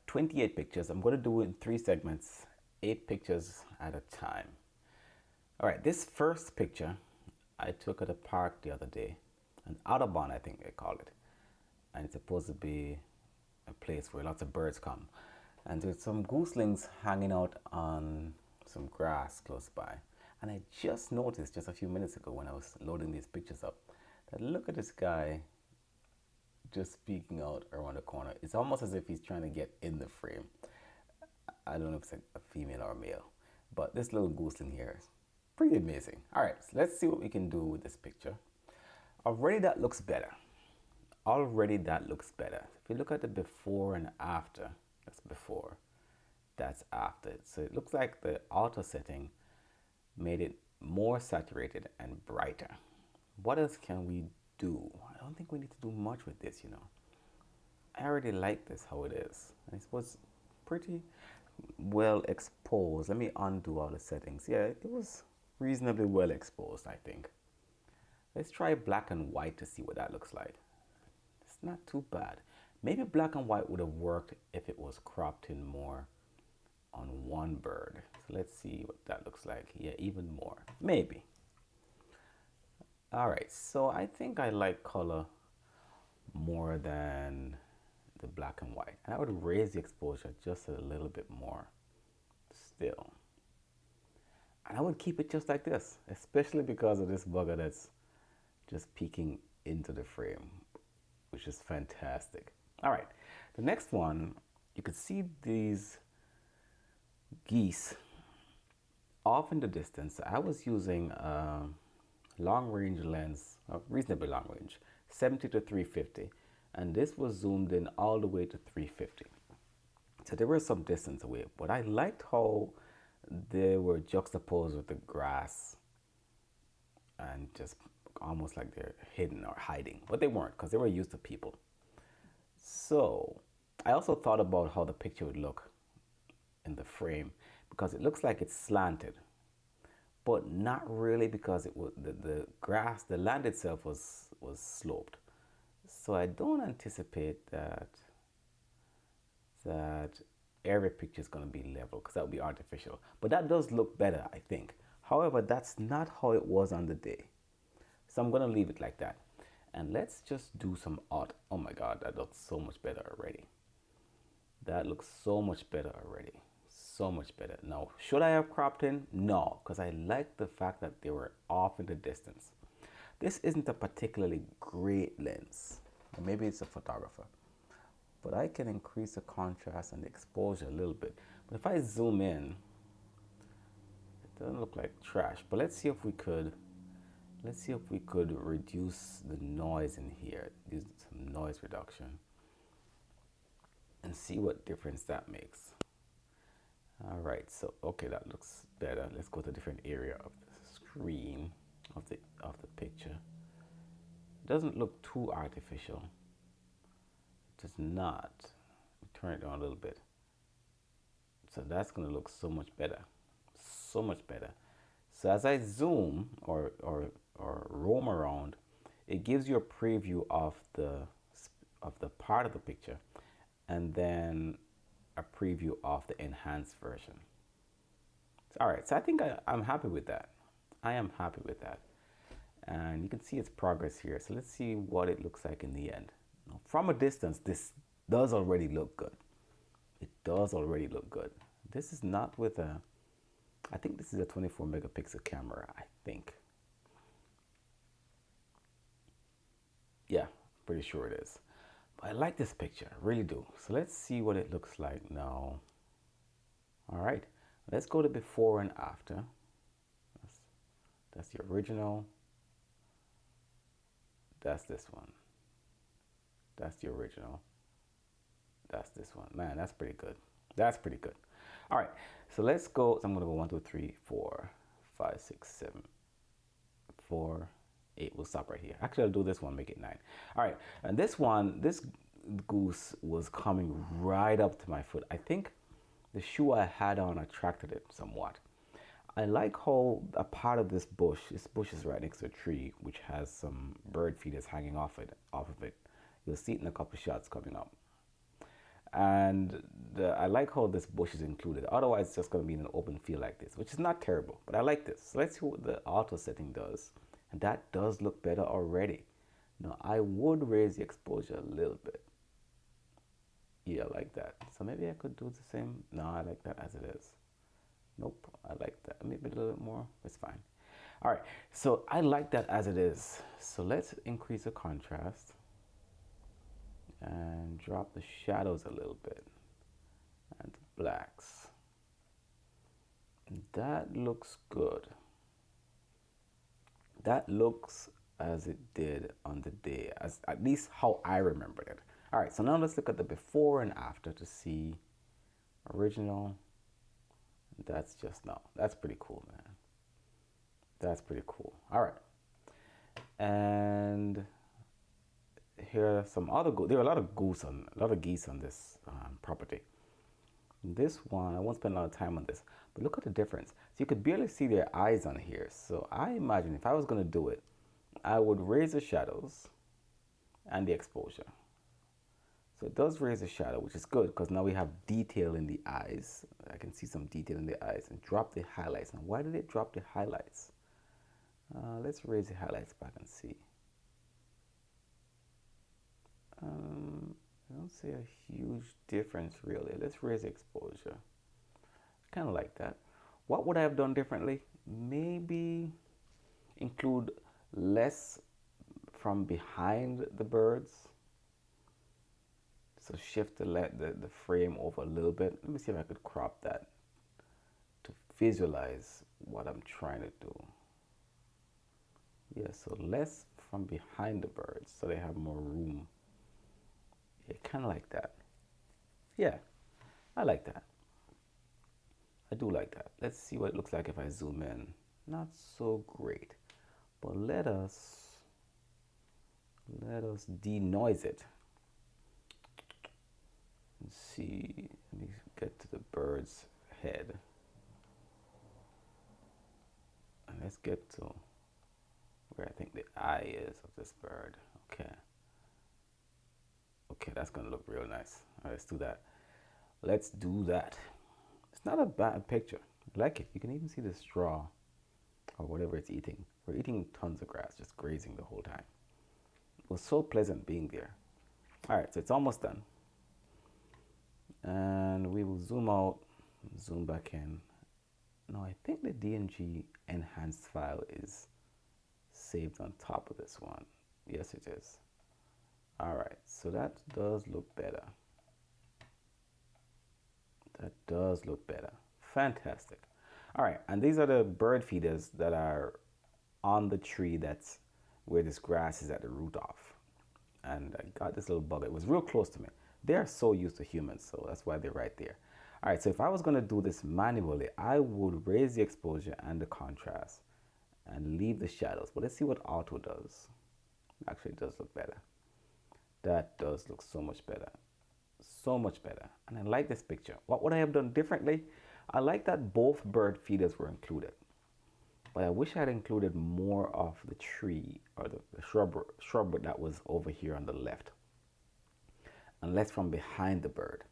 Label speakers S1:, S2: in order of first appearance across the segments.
S1: 28 pictures. I'm going to do it in 3 segments, 8 pictures at a time. All right, this first picture I took at a park the other day, an Audubon I think they call it, and it's supposed to be a place where lots of birds come, and there's some goslings hanging out on some grass close by. And I just noticed just a few minutes ago when I was loading these pictures up that look at this guy just peeking out around the corner. It's almost as if he's trying to get in the frame. I don't know if it's a female or a male, but this little gosling here is pretty amazing. All right, so let's see what we can do with this picture. Already that looks better. Already that looks better. If you look at the before and after, that's before, that's after. So it looks like the auto setting made it more saturated and brighter. What else can we do? I don't think we need to do much with this, you know. I already like this how it is. And it was pretty well exposed. Let me undo all the settings. Yeah, it was reasonably well exposed, I think. Let's try black and white to see what that looks like. It's not too bad. Maybe black and white would have worked if it was cropped in more on one bird. So let's see what that looks like. Yeah, even more. Maybe. All right, so I think I like color more than the black and white. And I would raise the exposure just a little bit more still. And I would keep it just like this, especially because of this bugger that's just peeking into the frame, which is fantastic. All right, the next one, you could see these geese off in the distance. I was using a long range lens, reasonably long range, 70 to 350, and this was zoomed in all the way to 350. So there was some distance away, but I liked how they were juxtaposed with the grass and just almost like they're hidden or hiding, but they weren't because they were used to people. So I also thought about how the picture would look in the frame because it looks like it's slanted, but not really because it was the grass, the land itself was sloped. So I don't anticipate that every picture is going to be level because that would be artificial. But that does look better, I think. However, that's not how it was on the day. So I'm going to leave it like that. And let's just do some art. Oh my God, that looks so much better already. That looks so much better already. So much better. Now, should I have cropped in? No, because I like the fact that they were off in the distance. This isn't a particularly great lens. Or maybe it's a photographer. But I can increase the contrast and the exposure a little bit. But if I zoom in, it doesn't look like trash. But let's see if we could reduce the noise in here. Use some noise reduction and see what difference that makes. All right, so okay, that looks better. Let's go to a different area of the screen of the picture. It doesn't look too artificial. It does not. Turn it down a little bit. So that's going to look so much better. So much better. So as I zoom or roam around, it gives you a preview of the part of the picture and then a preview of the enhanced version. All right, so I think I'm happy with that. I am happy with that. And you can see its progress here. So let's see what it looks like in the end. Now, from a distance, this does already look good. It does already look good. This is not with a, I think this is a 24 megapixel camera, I think. Yeah, pretty sure it is. But I like this picture, I really do. So let's see what it looks like now. All right, let's go to before and after. That's the original. That's this one. That's the original. That's this one. Man, that's pretty good. That's pretty good. All right, so let's go. So I'm gonna go 1, 2, 3, 4, 5, 6, 7, 4, 8. We'll stop right here. Actually, I'll do this one, make it 9. All right, and this one, this goose was coming right up to my foot. I think the shoe I had on attracted it somewhat. I like how a part of this bush is right next to a tree, which has some bird feeders hanging off of it. You'll see it in a couple shots coming up. And I like how this bush is included. Otherwise, it's just going to be in an open field like this, which is not terrible. But I like this. So let's see what the auto setting does. And that does look better already. Now, I would raise the exposure a little bit. Yeah, like that. So maybe I could do the same. No, I like that as it is. Nope, I like that. Maybe a little bit more. It's fine. All right, so I like that as it is. So let's increase the contrast and drop the shadows a little bit and the blacks. That looks good. That looks as it did on the day, as at least how I remembered it. All right, so now let's look at the before and after to see original. That's just now. That's pretty cool, man. That's pretty cool. All right, and here are some other there are a lot of geese on this property. This one, I won't spend a lot of time on this, but look at the difference. So you could barely see their eyes on here. So I imagine if I was going to do it, I would raise the shadows and the exposure. So it does raise the shadow, which is good because now we have detail in the eyes. I can see some detail in the eyes, and drop the highlights. Now, why did it drop the highlights? Let's raise the highlights back and see. I don't see a huge difference really. Let's raise exposure. Kind of like that. What would I have done differently? Maybe include less from behind the birds. So shift the frame over a little bit. Let me see if I could crop that to visualize what I'm trying to do. Yeah, so less from behind the birds so they have more room. Yeah, kind of like that. Yeah, I like that. I do like that. Let's see what it looks like if I zoom in. Not so great, but let us denoise it. Let's see. Let me get to the bird's head, and let's get to where I think the eye is of this bird. Okay. Okay, that's gonna look real nice. All right, let's do that. Let's do that. It's not a bad picture. I like it. You can even see the straw or whatever it's eating. We're eating tons of grass, just grazing the whole time. It was so pleasant being there. All right, so it's almost done. And we will zoom out, zoom back in. No, I think the DNG enhanced file is saved on top of this one. Yes, it is. All right, so that does look better. That does look better. Fantastic. All right, and these are the bird feeders that are on the tree that's where this grass is at the root of. And I got this little bug. It was real close to me. They are so used to humans, so that's why they're right there. All right, so if I was gonna do this manually, I would raise the exposure and the contrast and leave the shadows. But let's see what auto does. Actually, it does look better. That does look so much better. So much better. And I like this picture. What would I have done differently? I like that both bird feeders were included. But I wish I had included more of the tree or the shrub that was over here on the left. And less from behind the bird.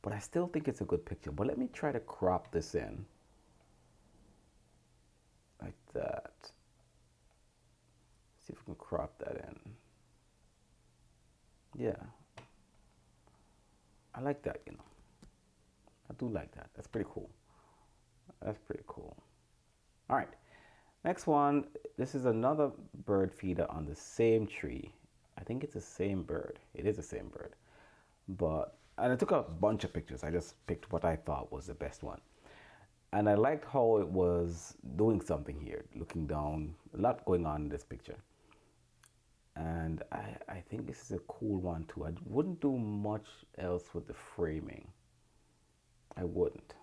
S1: But I still think it's a good picture. But let me try to crop this in. Like that. See if we can crop that in. Yeah. I like that, you know. I do like that. That's pretty cool. That's pretty cool. All right. Next one. This is another bird feeder on the same tree. I think it's the same bird. It is the same bird. And I took a bunch of pictures. I just picked what I thought was the best one. And I liked how it was doing something here, looking down, a lot going on in this picture. And I think this is a cool one too. I wouldn't do much else with the framing. I wouldn't.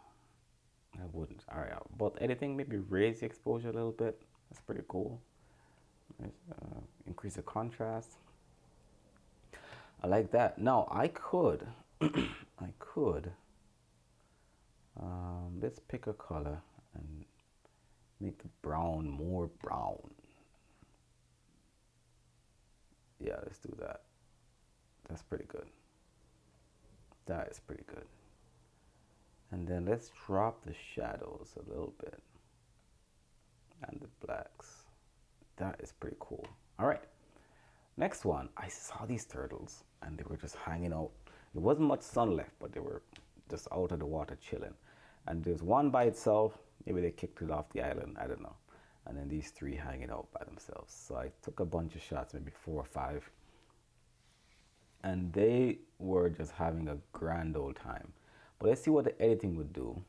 S1: All right, but editing, maybe raise the exposure a little bit. That's pretty cool. Increase the contrast. I like that. Now I could, let's pick a color and make the brown more brown. Yeah, let's do that. That's pretty good. That is pretty good. And then let's drop the shadows a little bit and the blacks. That is pretty cool. All right, next one. I saw these turtles and they were just hanging out. There wasn't much sun left, but they were just out of the water chilling. And there's one by itself. Maybe they kicked it off the island, I don't know. And then these three hanging out by themselves. So I took a bunch of shots, maybe 4 or 5. And they were just having a grand old time. But let's see what the editing would do.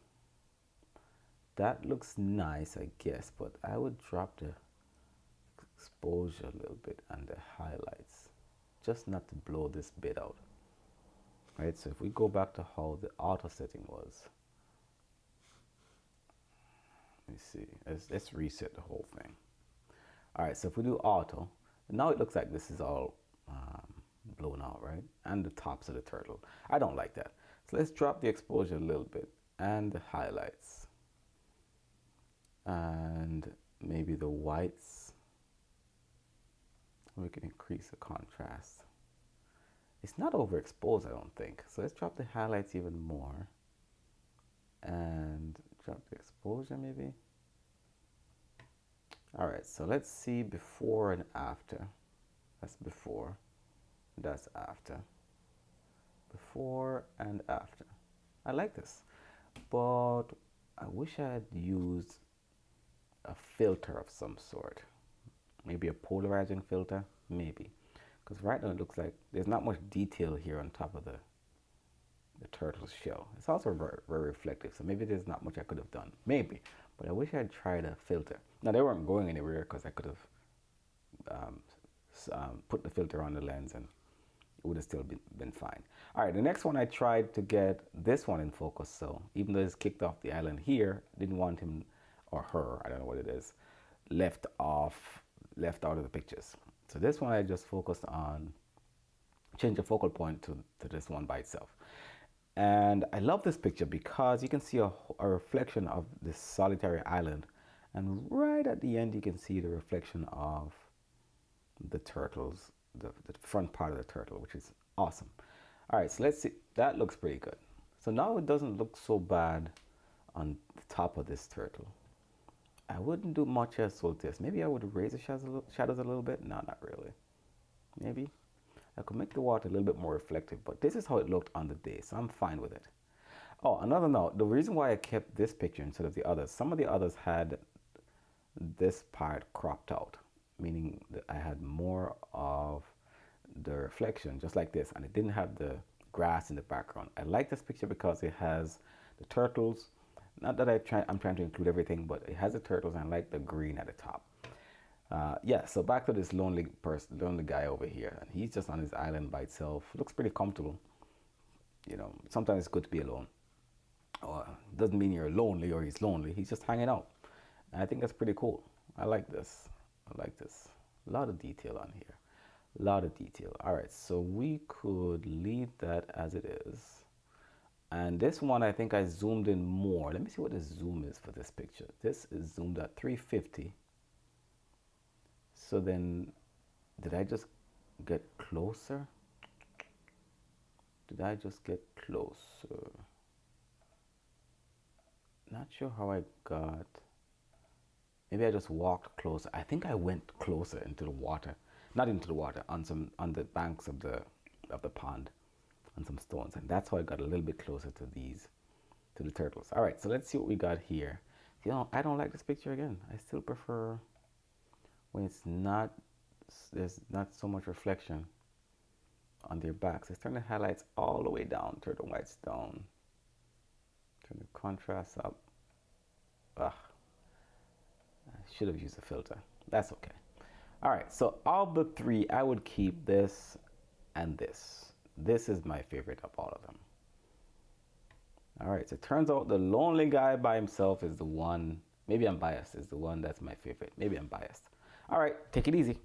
S1: That looks nice, I guess, but I would drop the exposure a little bit and the highlights, just not to blow this bit out. Right, so if we go back to how the auto setting was, let me see, let's reset the whole thing. All right, so if we do auto, now it looks like this is all blown out, right? And the tops of the turtle. I don't like that. So let's drop the exposure a little bit and the highlights. And maybe the whites. We can increase the contrast. It's not overexposed, I don't think. So let's drop the highlights even more. And drop the exposure maybe. All right, so let's see before and after. That's before, that's after. Before and after. I like this, but I wish I had used a filter of some sort. Maybe a polarizing filter, maybe. Because right now it looks like there's not much detail here on top of the turtle's shell. It's also very, very reflective, so maybe there's not much I could have done. Maybe, but I wish I had tried a filter. Now they weren't going anywhere because I could have put the filter on the lens and it would have still been fine. All right, the next one I tried to get this one in focus. So even though it's kicked off the island here, didn't want him or her, I don't know what it is, left out of the pictures. So this one I just focused on, change the focal point to this one by itself. And I love this picture because you can see a reflection of this solitary island. And right at the end, you can see the reflection of the turtles, the front part of the turtle, which is awesome. All right, so let's see. That looks pretty good. So now it doesn't look so bad on the top of this turtle. I wouldn't do much else with this. Maybe I would raise the shadows a little bit. No, not really. Maybe I could make the water a little bit more reflective, but this is how it looked on the day, so I'm fine with it. Oh, another note, the reason why I kept this picture instead of the others, some of the others had this part cropped out, meaning that I had more of the reflection, just like this, and it didn't have the grass in the background. I like this picture because it has the turtles. Not that I'm trying to include everything, but it has the turtles and I like the green at the top. Yeah, so back to this lonely guy over here, and he's just on his island by itself. Looks pretty comfortable. You know, sometimes it's good to be alone. Doesn't mean you're lonely or he's lonely. He's just hanging out. And I think that's pretty cool. I like this. I like this. A lot of detail on here. A lot of detail. All right, so we could leave that as it is. And this one, I think I zoomed in more. Let me see what the zoom is for this picture. This is zoomed at 350. So then, did I just get closer? Did I just get closer? Not sure how I got. Maybe I just walked closer. I think I went closer into the water. Not into the water, on the banks of the pond, on some stones, and that's how I got a little bit closer to the turtles. All right, so let's see what we got here. You know, I don't like this picture again. I still prefer when there's not so much reflection on their backs. Let's turn the highlights all the way down, turn the whites down, turn the contrast up. Ugh, I should have used a filter. That's okay. All right, so of the three, I would keep this and this. This is my favorite of all of them. All right, so it turns out the lonely guy by himself is the one, maybe I'm biased, is the one that's my favorite. Maybe I'm biased. All right, take it easy.